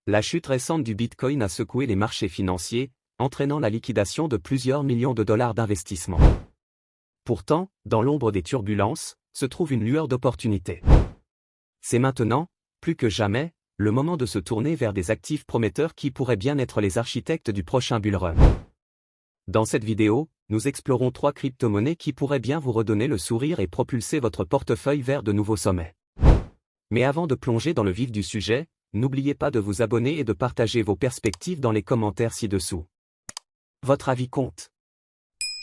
La chute récente du Bitcoin a secoué les marchés financiers, entraînant la liquidation de plusieurs millions de dollars d'investissement. Pourtant, dans l'ombre des turbulences, se trouve une lueur d'opportunité. C'est maintenant, plus que jamais, le moment de se tourner vers des actifs prometteurs qui pourraient bien être les architectes du prochain bull run. Dans cette vidéo, nous explorons 3 crypto-monnaies qui pourraient bien vous redonner le sourire et propulser votre portefeuille vers de nouveaux sommets. Mais avant de plonger dans le vif du sujet, n'oubliez pas de vous abonner et de partager vos perspectives dans les commentaires ci-dessous. Votre avis compte.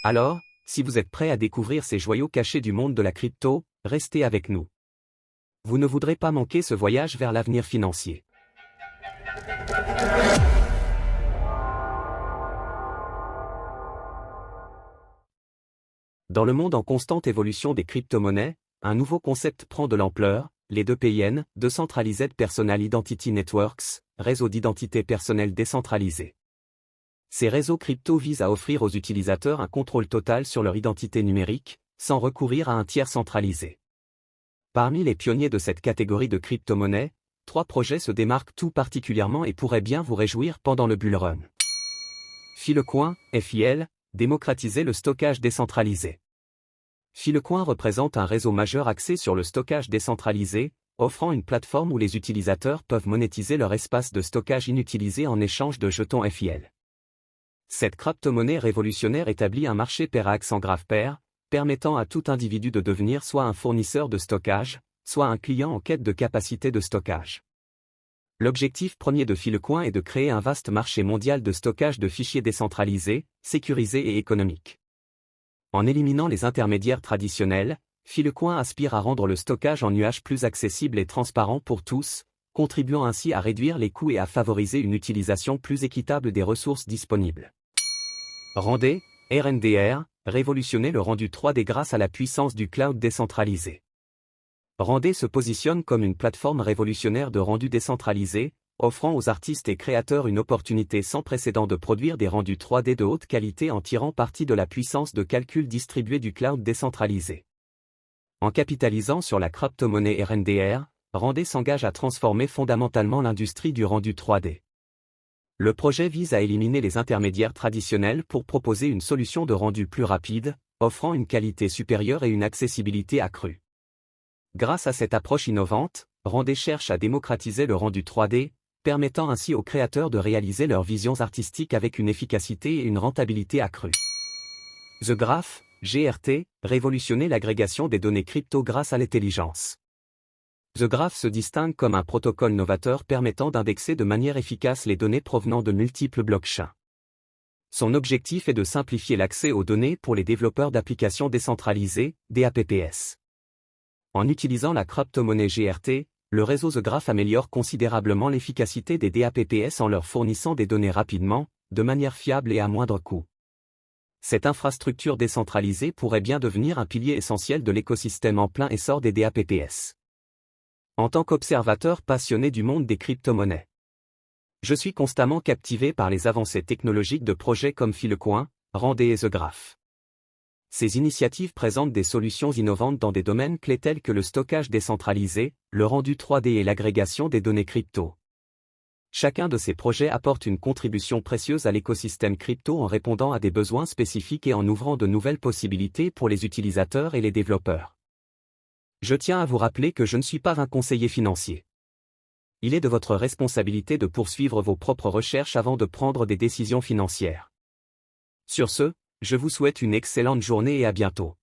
Alors, si vous êtes prêt à découvrir ces joyaux cachés du monde de la crypto, restez avec nous. Vous ne voudrez pas manquer ce voyage vers l'avenir financier. Dans le monde en constante évolution des crypto-monnaies, un nouveau concept prend de l'ampleur, les DPIN, Decentralized Personal Identity Networks, réseaux d'identité personnelle décentralisés. Ces réseaux crypto visent à offrir aux utilisateurs un contrôle total sur leur identité numérique, sans recourir à un tiers centralisé. Parmi les pionniers de cette catégorie de crypto-monnaies, 3 projets se démarquent tout particulièrement et pourraient bien vous réjouir pendant le bull run. Filecoin, FIL, démocratiser le stockage décentralisé. Filecoin représente un réseau majeur axé sur le stockage décentralisé, offrant une plateforme où les utilisateurs peuvent monétiser leur espace de stockage inutilisé en échange de jetons FIL. Cette crypto-monnaie révolutionnaire établit un marché pair à accent grave pair, permettant à tout individu de devenir soit un fournisseur de stockage, soit un client en quête de capacité de stockage. L'objectif premier de Filecoin est de créer un vaste marché mondial de stockage de fichiers décentralisés, sécurisés et économiques. En éliminant les intermédiaires traditionnels, Filecoin aspire à rendre le stockage en nuage plus accessible et transparent pour tous, contribuant ainsi à réduire les coûts et à favoriser une utilisation plus équitable des ressources disponibles. Rendez, RNDR, révolutionner le rendu 3D grâce à la puissance du cloud décentralisé. Rendez se positionne comme une plateforme révolutionnaire de rendu décentralisé, offrant aux artistes et créateurs une opportunité sans précédent de produire des rendus 3D de haute qualité en tirant parti de la puissance de calcul distribuée du cloud décentralisé. En capitalisant sur la crypto-monnaie RNDR, Rendez s'engage à transformer fondamentalement l'industrie du rendu 3D. Le projet vise à éliminer les intermédiaires traditionnels pour proposer une solution de rendu plus rapide, offrant une qualité supérieure et une accessibilité accrue. Grâce à cette approche innovante, Rendez cherche à démocratiser le rendu 3D, permettant ainsi aux créateurs de réaliser leurs visions artistiques avec une efficacité et une rentabilité accrue. The Graph, GRT, révolutionner l'agrégation des données crypto grâce à l'intelligence. The Graph se distingue comme un protocole novateur permettant d'indexer de manière efficace les données provenant de multiples blockchains. Son objectif est de simplifier l'accès aux données pour les développeurs d'applications décentralisées, DApps. En utilisant la crypto-monnaie GRT, le réseau The Graph améliore considérablement l'efficacité des DApps en leur fournissant des données rapidement, de manière fiable et à moindre coût. Cette infrastructure décentralisée pourrait bien devenir un pilier essentiel de l'écosystème en plein essor des DApps. En tant qu'observateur passionné du monde des crypto-monnaies, je suis constamment captivé par les avancées technologiques de projets comme Filecoin, Rendez et The Graph. Ces initiatives présentent des solutions innovantes dans des domaines clés tels que le stockage décentralisé, le rendu 3D et l'agrégation des données crypto. Chacun de ces projets apporte une contribution précieuse à l'écosystème crypto en répondant à des besoins spécifiques et en ouvrant de nouvelles possibilités pour les utilisateurs et les développeurs. Je tiens à vous rappeler que je ne suis pas un conseiller financier. Il est de votre responsabilité de poursuivre vos propres recherches avant de prendre des décisions financières. Sur ce, je vous souhaite une excellente journée et à bientôt.